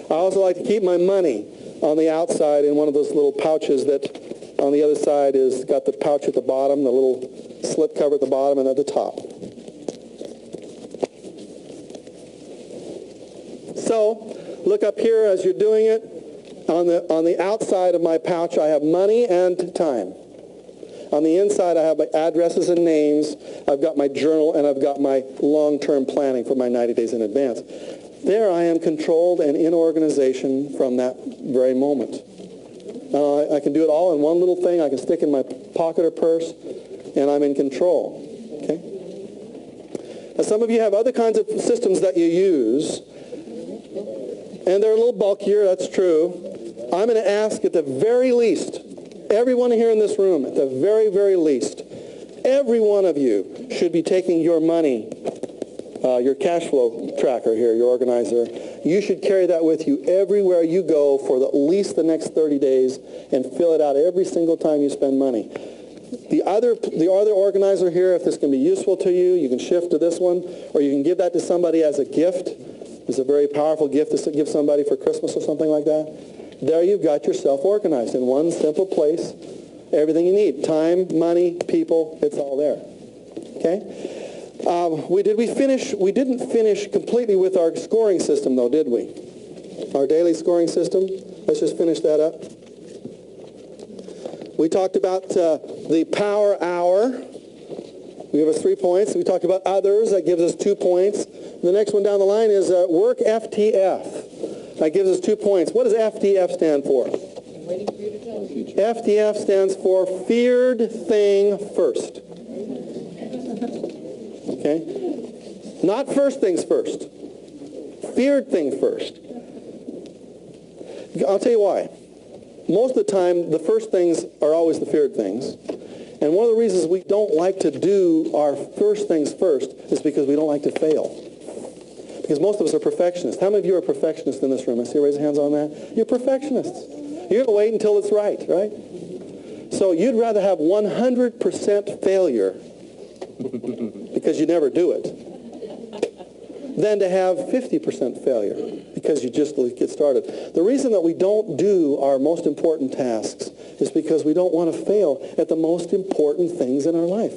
I also like to keep my money on the outside in one of those little pouches that on the other side is got the pouch at the bottom, the little slip cover at the bottom and at the top. So look up here as you're doing it. On the outside of my pouch, I have money and time. On the inside, I have my addresses and names. I've got my journal, and I've got my long-term planning for my 90 days in advance. There I am controlled and in organization from that very moment. I can do it all in one little thing. I can stick in my pocket or purse, and I'm in control. Okay? Now, some of you have other kinds of systems that you use, and they're a little bulkier, that's true. I'm going to ask at the very least, everyone here in this room, at the very, very least, every one of you should be taking your money, your cash flow tracker here, your organizer. You should carry that with you everywhere you go for at least the next 30 days and fill it out every single time you spend money. The other organizer here, if this can be useful to you, you can shift to this one, or you can give that to somebody as a gift. It's a very powerful gift to give somebody for Christmas or something like that. There you've got yourself organized in one simple place. Everything you need. Time, money, people, it's all there. Okay? We didn't finish completely with our scoring system, though, did we? Our daily scoring system. Let's just finish that up. We talked about the power hour. We give us 3 points. We talked about others. That gives us 2 points. The next one down the line is work FTF. That gives us 2 points. What does FTF stand for? Waiting for you to tell me. FTF stands for feared thing first. Okay? Not first things first. Feared thing first. I'll tell you why. Most of the time, the first things are always the feared things. And one of the reasons we don't like to do our first things first is because we don't like to fail. Because most of us are perfectionists. How many of you are perfectionists in this room? I see you raise your hands on that. You're perfectionists. You're going to wait until it's right? So you'd rather have 100% failure because you never do it than to have 50% failure because you just get started. The reason that we don't do our most important tasks is because we don't want to fail at the most important things in our life.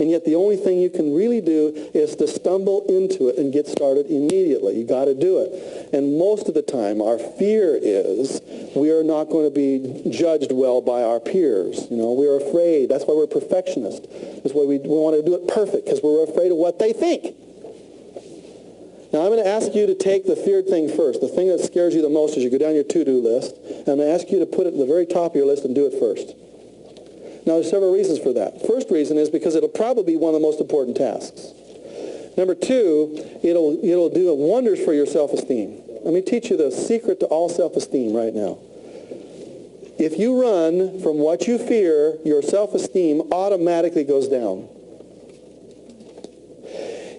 And yet the only thing you can really do is to stumble into it and get started immediately. You got to do it. And most of the time our fear is we are not going to be judged well by our peers. We're afraid. That's why we're perfectionists. That's why we want to do it perfect, because we're afraid of what they think. Now, I'm going to ask you to take the feared thing first, the thing that scares you the most as you go down your to-do list. And I'm going to ask you to put it at the very top of your list and do it first. Now, there's several reasons for that. First reason is because it'll probably be one of the most important tasks. Number two, it'll do wonders for your self-esteem. Let me teach you the secret to all self-esteem right now. If you run from what you fear, your self-esteem automatically goes down.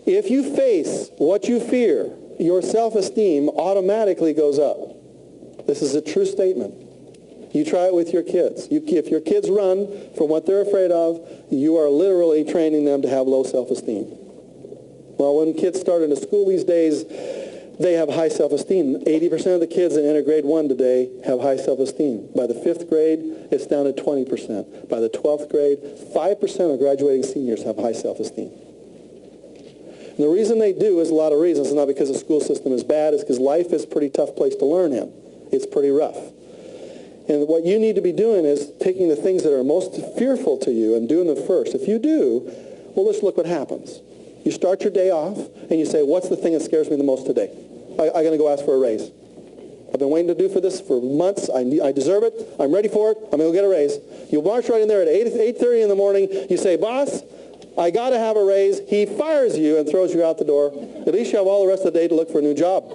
If you face what you fear, your self-esteem automatically goes up. This is a true statement. You try it with your kids. If your kids run from what they're afraid of, you are literally training them to have low self-esteem. Well, when kids start into school these days, they have high self-esteem. 80% of the kids in grade 1 today have high self-esteem. By the 5th grade, it's down to 20%. By the 12th grade, 5% of graduating seniors have high self-esteem. And the reason they do is a lot of reasons. It's not because the school system is bad. It's because life is a pretty tough place to learn in. It's pretty rough. And what you need to be doing is taking the things that are most fearful to you and doing them first. If you do, well, let's look what happens. You start your day off and you say, what's the thing that scares me the most today? I'm going to go ask for a raise. I've been waiting to do for this for months. I deserve it. I'm ready for it. I'm going to go get a raise. You march right in there at 8:30 in the morning. You say, boss, I got to have a raise. He fires you and throws you out the door. At least you have all the rest of the day to look for a new job.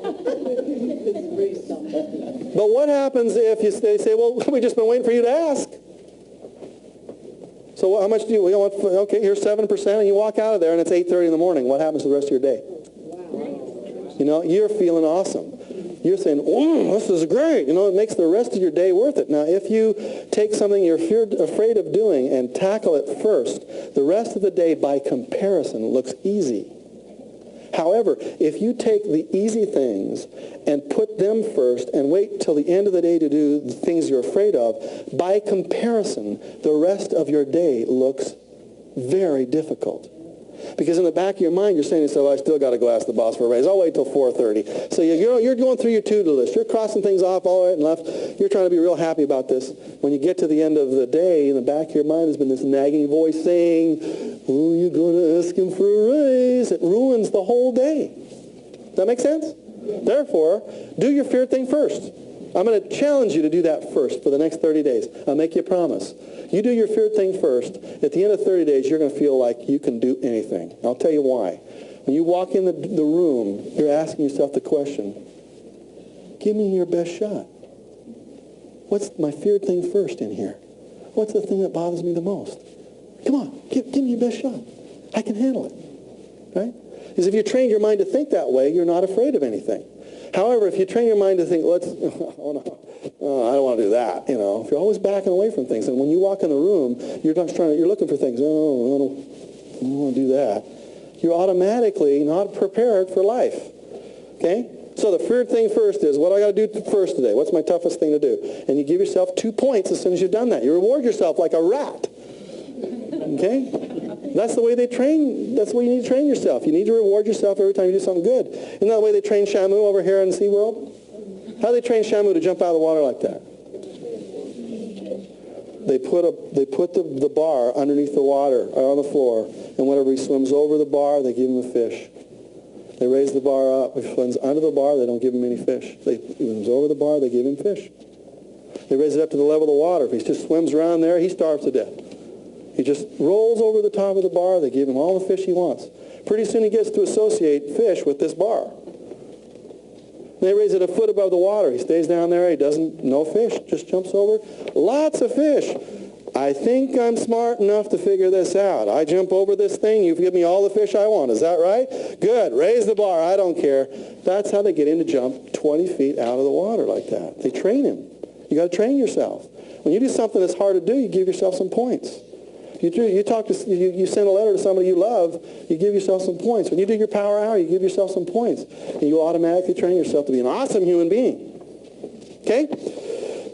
But what happens if they say, well, we've just been waiting for you to ask? So how much do you want? Okay, here's 7%, and you walk out of there, and it's 8:30 in the morning. What happens to the rest of your day? You're feeling awesome. You're saying, oh, this is great. It makes the rest of your day worth it. Now, if you take something you're afraid of doing and tackle it first, the rest of the day, by comparison, looks easy. However, if you take the easy things and put them first and wait till the end of the day to do the things you're afraid of, by comparison, the rest of your day looks very difficult. Because in the back of your mind, you're saying to yourself, I still got to go ask the boss for a raise. I'll wait till 4:30. So you're going through your to-do list. You're crossing things off all right and left. You're trying to be real happy about this. When you get to the end of the day, in the back of your mind has been this nagging voice saying, oh, you're going to ask him for a raise. It ruins the whole day. Does that make sense? Yeah. Therefore, do your fear thing first. I'm going to challenge you to do that first for the next 30 days. I'll make you a promise. You do your fear thing first. At the end of 30 days, you're going to feel like you can do anything. I'll tell you why. When you walk in the room, you're asking yourself the question, give me your best shot. What's my feared thing first in here? What's the thing that bothers me the most? Come on, give me your best shot. I can handle it. Right? Because if you train your mind to think that way, you're not afraid of anything. However, if you train your mind to think, I don't want to do that, if you're always backing away from things, and when you walk in the room, you're looking for things, I don't want to do that, you're automatically not prepared for life. Okay? So the feared thing first is, what do I got to do first today? What's my toughest thing to do? And you give yourself 2 points as soon as you've done that. You reward yourself like a rat. Okay? That's the way they train. That's the way you need to train yourself. You need to reward yourself every time you do something good. Isn't that the way they train Shamu over here in SeaWorld? How do they train Shamu to jump out of the water like that? They put the bar underneath the water or on the floor, and whenever he swims over the bar, they give him a fish. They raise the bar up. If he swims under the bar, they don't give him any fish. He swims over the bar, they give him fish. They raise it up to the level of the water. If he just swims around there, he starves to death. He just rolls over the top of the bar. They give him all the fish he wants. Pretty soon he gets to associate fish with this bar. They raise it a foot above the water. He stays down there. He doesn't, no fish, just jumps over. Lots of fish. I think I'm smart enough to figure this out. I jump over this thing. You give me all the fish I want. Is that right? Good. Raise the bar. I don't care. That's how they get him to jump 20 feet out of the water like that. They train him. You got to train yourself. When you do something that's hard to do, you give yourself some points. You send a letter to somebody you love, you give yourself some points. When you do your power hour, you give yourself some points. And you automatically train yourself to be an awesome human being. Okay?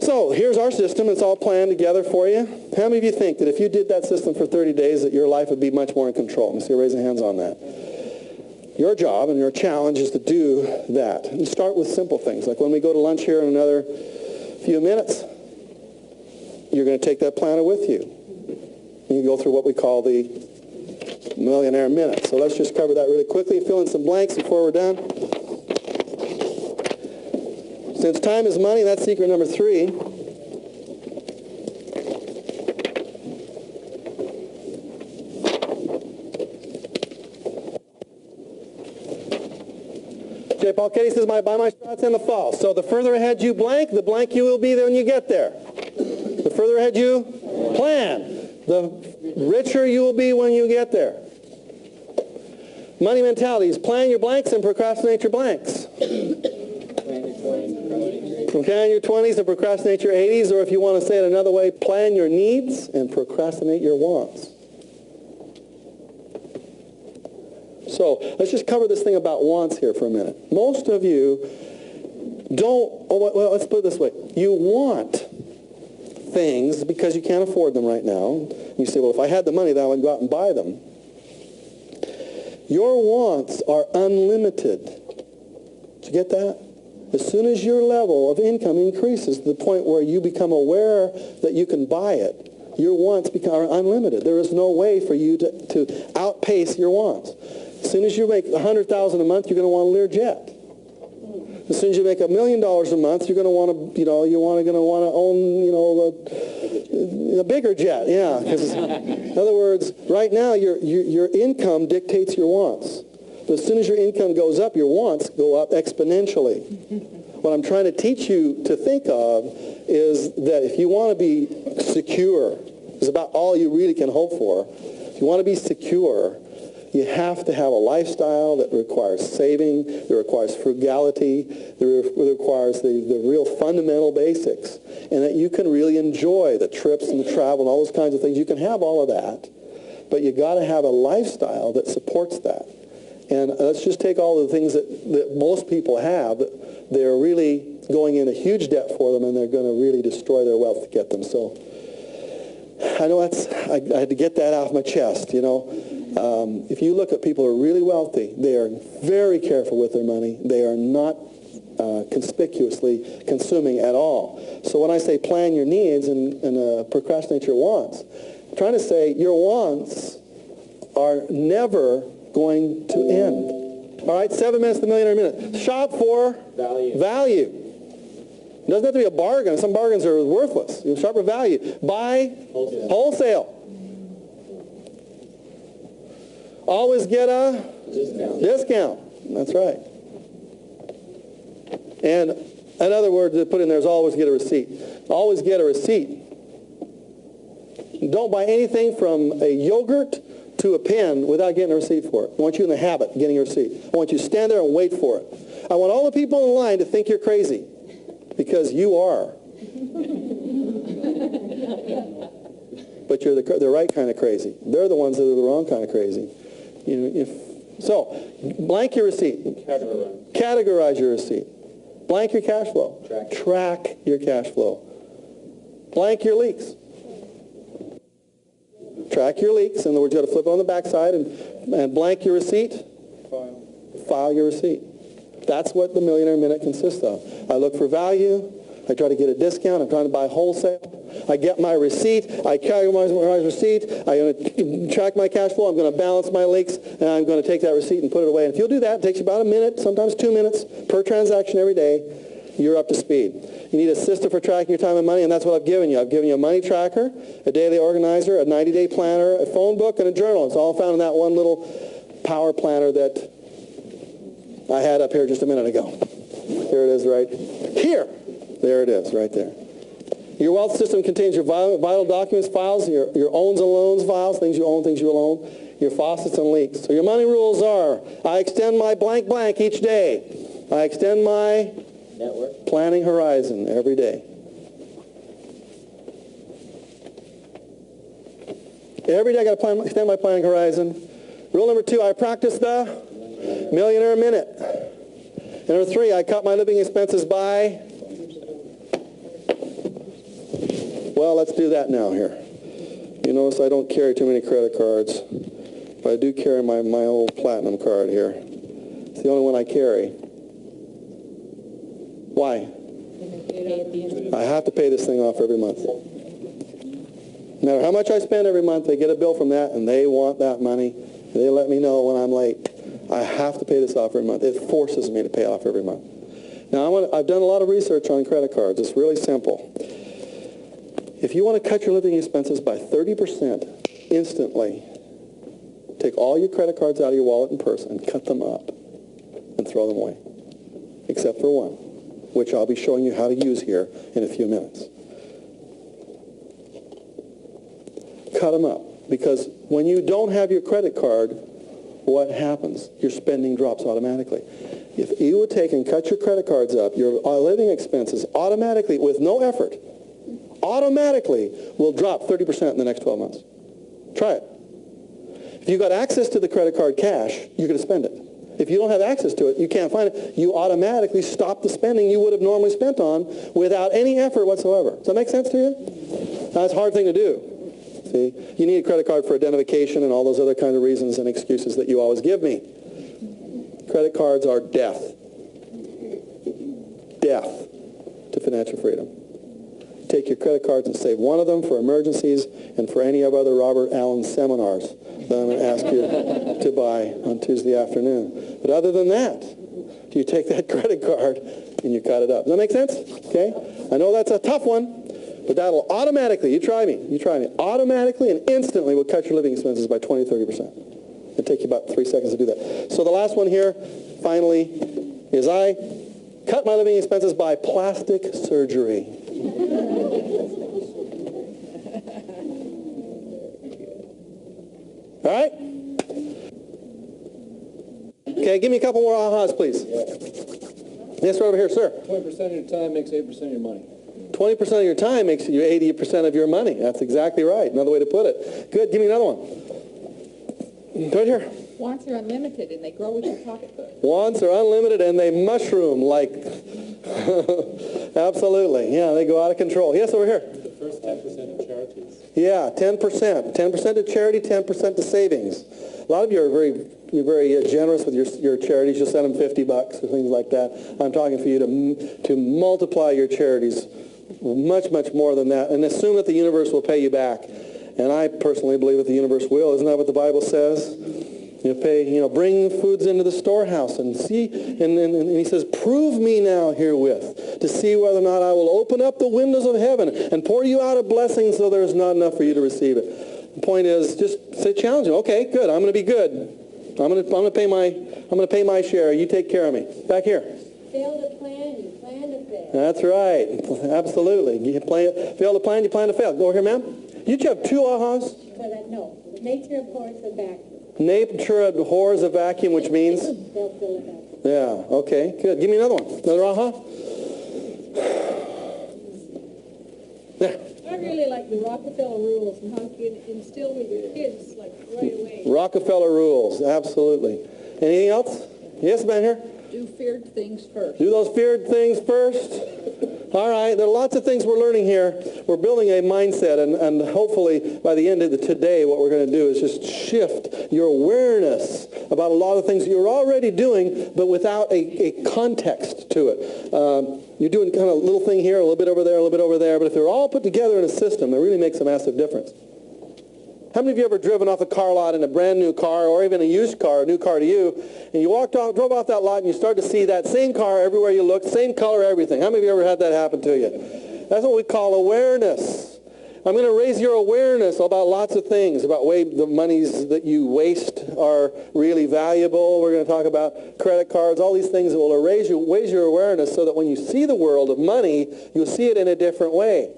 So here's our system. It's all planned together for you. How many of you think that if you did that system for 30 days that your life would be much more in control? Let me see you raising hands on that. Your job and your challenge is to do that. And start with simple things. Like when we go to lunch here in another few minutes, you're going to take that planner with you. You go through what we call the millionaire minute. So let's just cover that really quickly. Fill in some blanks before we're done. Since time is money, that's secret number 3. J. Paul Ketty says, buy my shots in the fall. So the further ahead you blank, the blank you will be when you get there. The further ahead you plan, the richer you will be when you get there. Money mentality is plan your blanks and procrastinate your blanks. Plan your 20s and procrastinate your 80s, or if you want to say it another way, plan your needs and procrastinate your wants. So let's just cover this thing about wants here for a minute. Most of you well, let's put it this way. You want things because you can't afford them right now. You say, well, if I had the money, then I would go out and buy them. Your wants are unlimited. Did you get that? As soon as your level of income increases to the point where you become aware that you can buy it, your wants are unlimited. There is no way for you to outpace your wants. As soon as you make $100,000 a month, you're going to want a Learjet. As soon as you make $1 million a month, you're going to want to, going to want to own, a bigger jet. Yeah. In other words, right now your income dictates your wants. But as soon as your income goes up, your wants go up exponentially. What I'm trying to teach you to think of is that if you want to be secure, it's about all you really can hope for. If you want to be secure, you have to have a lifestyle that requires saving, that requires frugality, that requires the real fundamental basics, and that you can really enjoy the trips and the travel and all those kinds of things. You can have all of that, but you got to have a lifestyle that supports that. And let's just take all the things that most people have. They're really going in a huge debt for them, and they're going to really destroy their wealth to get them. So I know I had to get that off my chest, you know. If you look at people who are really wealthy, they are very careful with their money. They are not conspicuously consuming at all. So when I say plan your needs and procrastinate your wants, I'm trying to say your wants are never going to end. All right, 7 minutes to millionaire minute. Shop for value. It doesn't have to be a bargain. Some bargains are worthless. You shop for value. Buy wholesale. Always get a discount. That's right. And another word to put in there is always get a receipt. Always get a receipt. Don't buy anything from a yogurt to a pen without getting a receipt for it. I want you in the habit of getting a receipt. I want you to stand there and wait for it. I want all the people in the line to think you're crazy, because you are. But you're the right kind of crazy. They're the ones that are the wrong kind of crazy. So, blank your receipt. Categorize your receipt. Blank your cash flow. Track your cash flow. Blank your leaks. Track your leaks. In other words, you got to flip it on the backside and blank your receipt. File your receipt. That's what the Millionaire Minute consists of. I look for value. I try to get a discount. I'm trying to buy wholesale. I get my receipt. I categorize my receipt. I'm going to track my cash flow. I'm going to balance my leaks, and I'm going to take that receipt and put it away. And if you'll do that, it takes you about a minute, sometimes 2 minutes per transaction every day. You're up to speed. You need a system for tracking your time and money, and that's what I've given you. I've given you a money tracker, a daily organizer, a 90-day planner, a phone book, and a journal. It's all found in that one little power planner that I had up here just a minute ago. Here it is right here. There it is right there. Your wealth system contains your vital documents files, your owns and loans files, things you own, things you will own, your faucets and leaks. So your money rules are, I extend my blank blank each day. I extend my network planning horizon every day. Every day I got to extend my planning horizon. Rule number 2, I practice the Millionaire Minute. And number 3, I cut my living expenses by, well, let's do that now here. You notice I don't carry too many credit cards, but I do carry my old platinum card here. It's the only one I carry. Why? I have to pay this thing off every month. No matter how much I spend every month, they get a bill from that, and they want that money. They let me know when I'm late. I have to pay this off every month. It forces me to pay off every month. Now, I've done a lot of research on credit cards. It's really simple. If you want to cut your living expenses by 30% instantly, take all your credit cards out of your wallet and purse and cut them up and throw them away, except for one, which I'll be showing you how to use here in a few minutes. Cut them up, because when you don't have your credit card, what happens? Your spending drops automatically. If you would take and cut your credit cards up, your living expenses automatically, with no effort, automatically will drop 30% in the next 12 months. Try it. If you've got access to the credit card cash, you're going to spend it. If you don't have access to it, you can't find it, you automatically stop the spending you would have normally spent on without any effort whatsoever. Does that make sense to you? That's a hard thing to do. See, you need a credit card for identification and all those other kind of reasons and excuses that you always give me. Credit cards are death. Death to financial freedom. Take your credit cards and save one of them for emergencies and for any of other Robert Allen seminars that I'm going to ask you to buy on Tuesday afternoon. But other than that, you take that credit card and you cut it up. Does that make sense? Okay? I know that's a tough one, but that'll automatically, you try me, automatically and instantly will cut your living expenses by 20-30%. It'll take you about 3 seconds to do that. So the last one here, finally, is I cut my living expenses by plastic surgery. All right? Okay, give me a couple more ahas, please. Yes, right over here, sir. 20% of your time makes 8% of your money. 20% of your time makes you 80% of your money. That's exactly right. Another way to put it. Good. Give me another one. Right here. Wants are unlimited, and they grow with your pocketbook. Wants are unlimited, and they mushroom like... Absolutely. Yeah, they go out of control. Yes, over here. The first 10% of charities. Yeah, 10%. 10% to charity, 10% to savings. A lot of you are you're very generous with your charities. You'll send them $50 or things like that. I'm talking for you to multiply your charities much, much more than that, and assume that the universe will pay you back. And I personally believe that the universe will. Isn't that what the Bible says? Bring foods into the storehouse and see, and he says, prove me now herewith to see whether or not I will open up the windows of heaven and pour you out a blessing so there's not enough for you to receive it. The point is, just say challenging. Okay, good. I'm going to be good. I'm going to pay my share. You take care of me. Back here. Fail to plan, you plan to fail. That's right. Absolutely. Fail to plan, you plan to fail. Go over here, ma'am. You have 2 ahas? No. Nature abhors a vacuum. Nature abhors a vacuum, which means? They'll fill it up. Yeah, okay, good. Give me another one. Another aha? There. I really like the Rockefeller rules and how you can instill with your kids, like, right away. Rockefeller rules, absolutely. Anything else? Yes, man here? Do feared things first. Do those feared things first? All right, there are lots of things we're learning here. We're building a mindset, and hopefully by the end of today, what we're going to do is just shift your awareness about a lot of things you're already doing, but without a context to it. You're doing kind of a little thing here, a little bit over there, a little bit over there, but if they're all put together in a system, it really makes a massive difference. How many of you ever driven off a car lot in a brand new car, or even a used car, a new car to you, and you drove off that lot and you start to see that same car everywhere you look, same color, everything? How many of you ever had that happen to you? That's what we call awareness. I'm going to raise your awareness about lots of things, about the monies that you waste are really valuable. We're going to talk about credit cards, all these things that will raise your awareness so that when you see the world of money, you'll see it in a different way.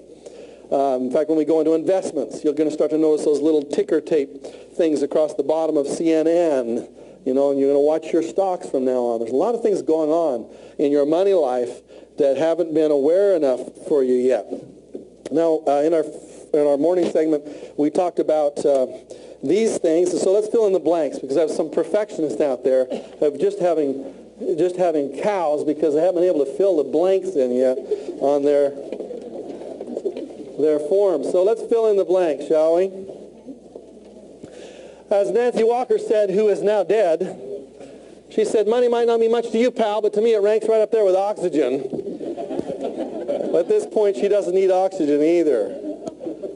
In fact, when we go into investments, you're going to start to notice those little ticker tape things across the bottom of CNN, and you're going to watch your stocks from now on. There's a lot of things going on in your money life that haven't been aware enough for you yet. Now, in our morning segment, we talked about these things, and so let's fill in the blanks, because I have some perfectionists out there of just having cows because they haven't been able to fill the blanks in yet on their forms. So let's fill in the blanks, shall we? As Nancy Walker said, who is now dead, she said, money might not mean much to you, pal, but to me it ranks right up there with oxygen. At this point, she doesn't need oxygen either.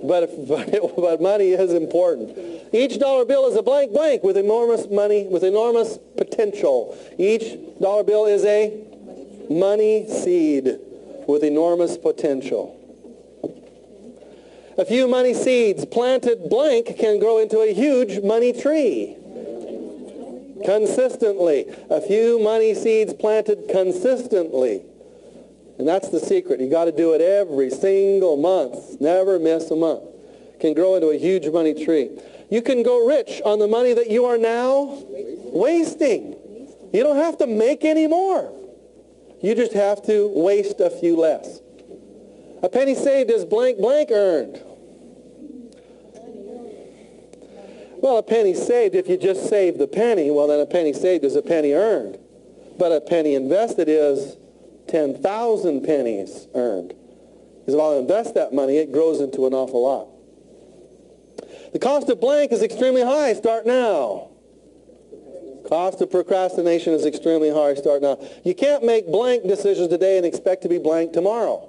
But money is important. Each dollar bill is a blank with enormous money, with enormous potential. Each dollar bill is a money seed with enormous potential. A few money seeds planted blank can grow into a huge money tree. Consistently. A few money seeds planted consistently. And that's the secret. You got to do it every single month. Never miss a month. Can grow into a huge money tree. You can go rich on the money that you are now wasting. You don't have to make any more. You just have to waste a few less. A penny saved is blank earned. Well, a penny saved, if you just save the penny, well, then a penny saved is a penny earned. But a penny invested is 10,000 pennies earned. Because if I'll invest that money, it grows into an awful lot. The cost of blank is extremely high. Start now. Cost of procrastination is extremely high. Start now. You can't make blank decisions today and expect to be blank tomorrow.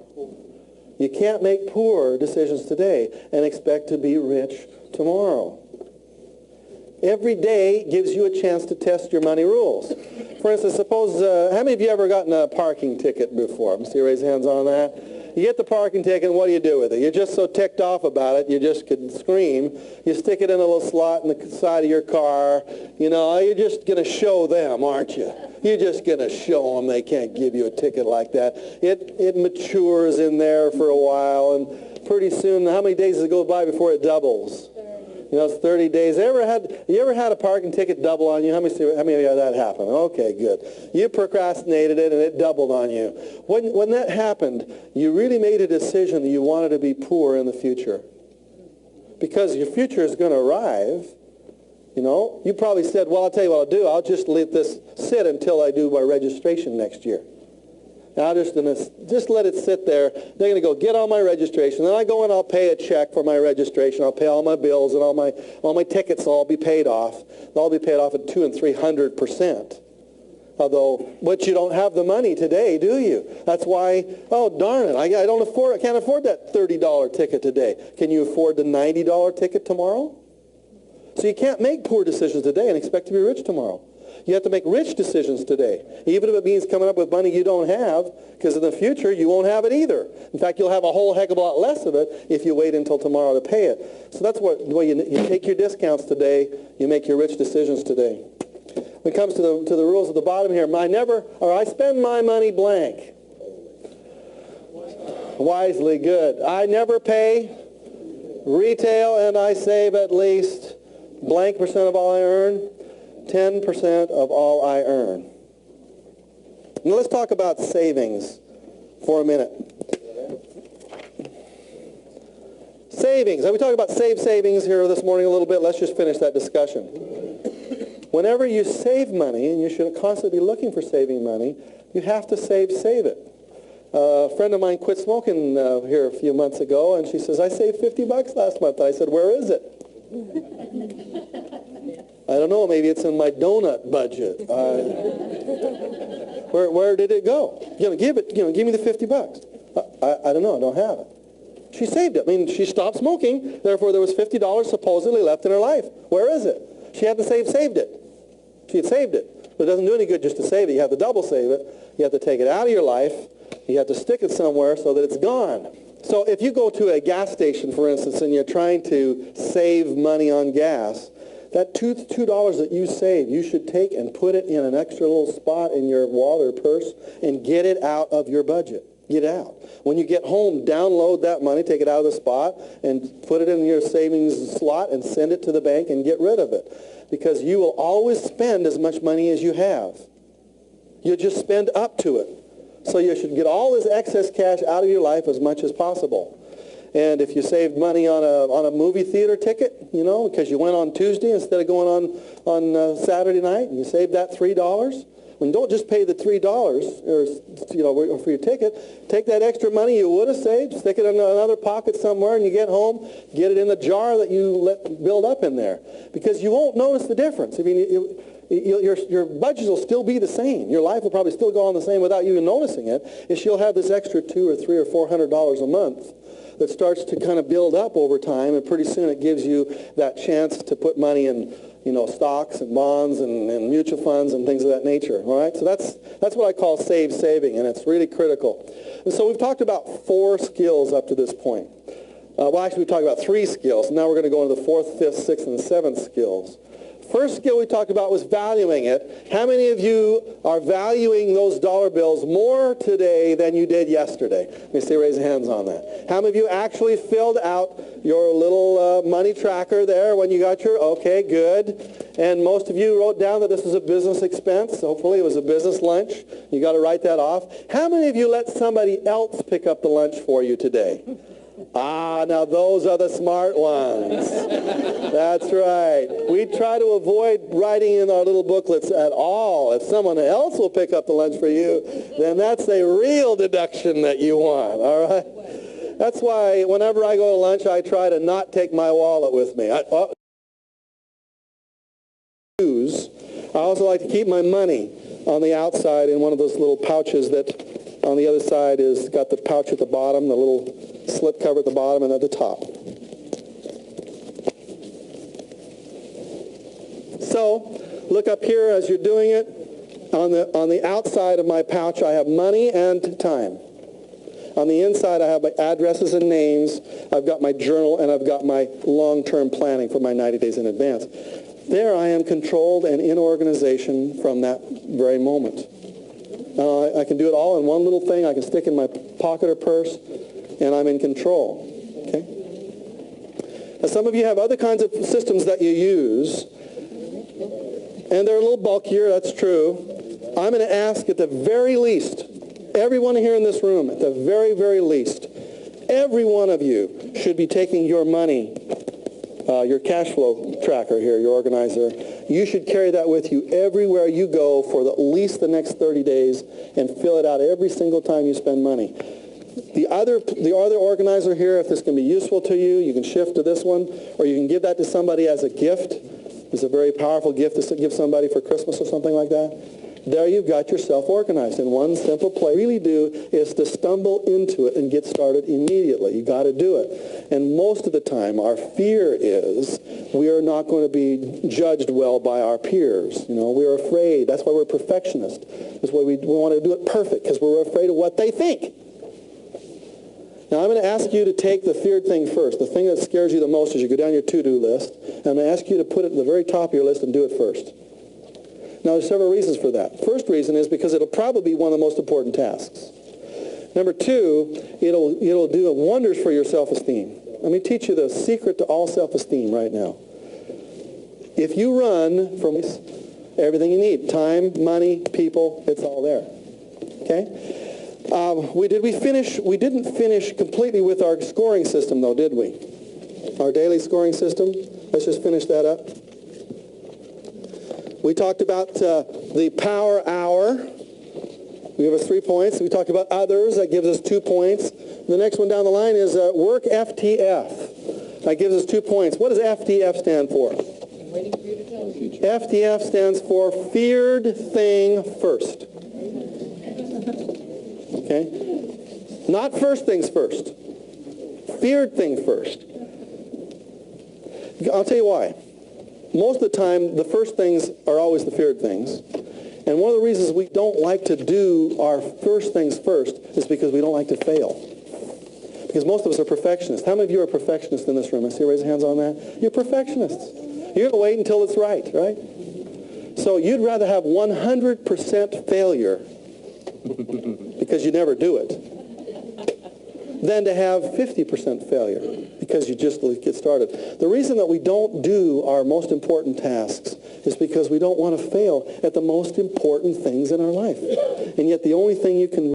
You can't make poor decisions today and expect to be rich tomorrow. Every day gives you a chance to test your money rules. For instance, suppose, how many of you ever gotten a parking ticket before? Let me see, raise hands on that. You get the parking ticket, and what do you do with it? You're just so ticked off about it, you just could scream. You stick it in a little slot in the side of your car. You're just going to show them, aren't you? You're just going to show them they can't give you a ticket like that. It matures in there for a while, and pretty soon, how many days does it go by before it doubles? It's 30 days. You ever had a parking ticket double on you? How many of you had that happen? Okay, good. You procrastinated it and it doubled on you. When that happened, you really made a decision that you wanted to be poor in the future. Because your future is going to arrive. You know, you probably said, well, I'll tell you what I'll do. I'll just let this sit until I do my registration next year. And I'll just let it sit there. They're going to go get all my registration. Then I go and I'll pay a check for my registration. I'll pay all my bills and all my tickets will all be paid off. They'll all be paid off at 200% and 300%. But you don't have the money today, do you? That's why, oh, darn it, I can't afford that $30 ticket today. Can you afford the $90 ticket tomorrow? So you can't make poor decisions today and expect to be rich tomorrow. You have to make rich decisions today, even if it means coming up with money you don't have, because in the future you won't have it either. In fact, you'll have a whole heck of a lot less of it if you wait until tomorrow to pay it. So that's the way you take your discounts today, you make your rich decisions today. When it comes to the rules at the bottom here, I spend my money blank. Wisely, good. I never pay retail, and I save at least blank percent of all I earn, 10% of all I earn. Now let's talk about savings for a minute. Savings. We talked about savings here this morning a little bit. Let's just finish that discussion. Whenever you save money, and you should constantly be looking for saving money, you have to save it. A friend of mine quit smoking here a few months ago, and she says, I saved $50 last month. I said, where is it? I don't know, maybe it's in my donut budget. Where did it go? Give me the $50. I don't know, I don't have it. She saved it. I mean, she stopped smoking, therefore there was $50 supposedly left in her life. Where is it? She had to saved it. She had saved it. But it doesn't do any good just to save it. You have to double save it. You have to take it out of your life. You have to stick it somewhere so that it's gone. So if you go to a gas station, for instance, and you're trying to save money on gas, that $2 that you save, you should take and put it in an extra little spot in your wallet or purse and get it out of your budget. Get it out. When you get home, download that money, take it out of the spot, and put it in your savings slot and send it to the bank and get rid of it. Because you will always spend as much money as you have. You'll just spend up to it. So you should get all this excess cash out of your life as much as possible. And if you saved money on a movie theater ticket, because you went on Tuesday instead of going on Saturday night, and you saved that $3, don't just pay the $3 for your ticket. Take that extra money you would have saved, stick it in another pocket somewhere, and you get home, get it in the jar that you let build up in there, because you won't notice the difference. I mean, your budget will still be the same. Your life will probably still go on the same without you even noticing it. Is you'll have this extra $200 or $300 or $400 a month that starts to kind of build up over time, and pretty soon it gives you that chance to put money in stocks and bonds and mutual funds and things of that nature, all right? So that's what I call saving, and it's really critical. And so we've talked about 4 skills up to this point. Well, actually, we've talked about 3 skills. Now we're going to go into the 4th, 5th, 6th, and 7th skills. First skill we talked about was valuing it. How many of you are valuing those dollar bills more today than you did yesterday? Let me see, raise your hands on that. How many of you actually filled out your little money tracker there when you got your, okay, good. And most of you wrote down that this was a business expense. Hopefully it was a business lunch. You got to write that off. How many of you let somebody else pick up the lunch for you today? Now those are the smart ones. That's right. We try to avoid writing in our little booklets at all. If someone else will pick up the lunch for you, then that's a real deduction that you want, all right? That's why whenever I go to lunch, I try to not take my wallet with me. I also like to keep my money on the outside in one of those little pouches that on the other side is got the pouch at the bottom, the little slip cover at the bottom and at the top. So look up here as you're doing it. On the outside of my pouch, I have money and time. On the inside, I have my addresses and names. I've got my journal, and I've got my long-term planning for my 90 days in advance. There I am controlled and in organization from that very moment. I can do it all in one little thing. I can stick in my pocket or purse, and I'm in control. Okay? Now, some of you have other kinds of systems that you use, and they're a little bulkier, that's true. I'm going to ask at the very least, everyone here in this room, at the very, very least, every one of you should be taking your money your cash flow tracker here, your organizer. You should carry that with you everywhere you go for at least the next 30 days and fill it out every single time you spend money. The other organizer here, if this can be useful to you, you can shift to this one, or you can give that to somebody as a gift. It's a very powerful gift to give somebody for Christmas or something like that. There you've got yourself organized. And one simple play really do is to stumble into it and get started immediately. You got to do it. And most of the time, our fear is we are not going to be judged well by our peers. You know, we're afraid. That's why we're perfectionists. That's why we want to do it perfect, because we're afraid of what they think. Now, I'm going to ask you to take the feared thing first. The thing that scares you the most as you go down your to-do list. And I'm going to ask you to put it at the very top of your list and do it first. Now, there's several reasons for that. First reason is because it'll probably be one of the most important tasks. Number two, it'll do wonders for your self-esteem. Let me teach you the secret to all self-esteem right now. If you run from everything you need, time, money, people, it's all there. Okay? We didn't finish completely with our scoring system, though, did we? Our daily scoring system. Let's just finish that up. We talked about the power hour. We give us 3 points. We talked about others. That gives us 2 points. The next one down the line is work FTF. That gives us 2 points. What does FTF stand for? FTF stands for feared thing first. Okay? Not first things first. Feared thing first. I'll tell you why. Most of the time, the first things are always the feared things. And one of the reasons we don't like to do our first things first is because we don't like to fail. Because most of us are perfectionists. How many of you are perfectionists in this room? I see you raise your hands on that. You're perfectionists. You're going to wait until it's right? So you'd rather have 100% failure because you never do it than to have 50% failure because you just get started. The reason that we don't do our most important tasks is because we don't want to fail at the most important things in our life. And yet the only thing you can